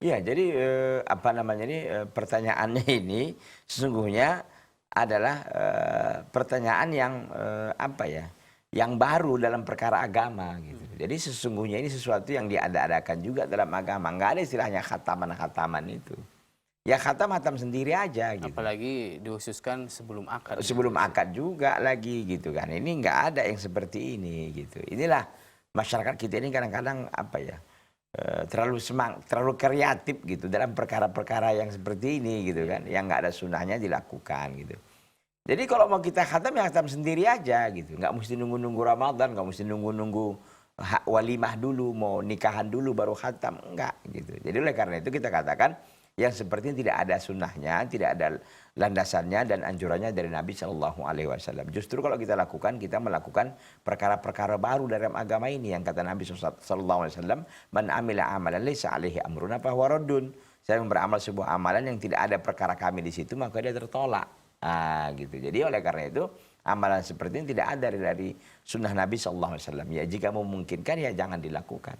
Iya, jadi apa namanya ini pertanyaannya ini sesungguhnya adalah pertanyaan yang apa ya, yang baru dalam perkara agama gitu. Jadi sesungguhnya ini sesuatu yang diada-adakan juga dalam agama. Nggak ada istilahnya khataman-khataman itu. Ya khatam-khatam sendiri aja gitu. Apalagi dikhususkan sebelum akad begitu Sebelum ya, Ustaz. akad juga lagi gitu kan. Ini nggak ada yang seperti ini gitu. Inilah masyarakat kita ini kadang-kadang apa ya, terlalu terlalu kreatif gitu dalam perkara-perkara yang seperti ini gitu kan, yang nggak ada sunnahnya dilakukan gitu. Jadi kalau mau kita khatam ya khatam sendiri aja gitu, nggak mesti nunggu-nunggu Ramadan, nggak mesti nunggu-nunggu walimah dulu, mau nikahan dulu baru khatam, enggak gitu. Jadi oleh karena itu kita katakan yang seperti ini tidak ada sunnahnya, tidak ada landasannya dan anjurannya dari Nabi Shallallahu Alaihi Wasallam. Justru kalau kita lakukan, kita melakukan perkara-perkara baru dalam agama ini yang kata Nabi Shallallahu Alaihi Wasallam, man amila amalan laisa alaihi amruna fahuwa raddun. Saya beramal sebuah amalan yang tidak ada perkara kami di situ, maka dia tertolak. Gitu. Jadi oleh karena itu amalan seperti ini tidak ada dari sunnah Nabi Shallallahu Alaihi Wasallam. Ya jika memungkinkan ya jangan dilakukan.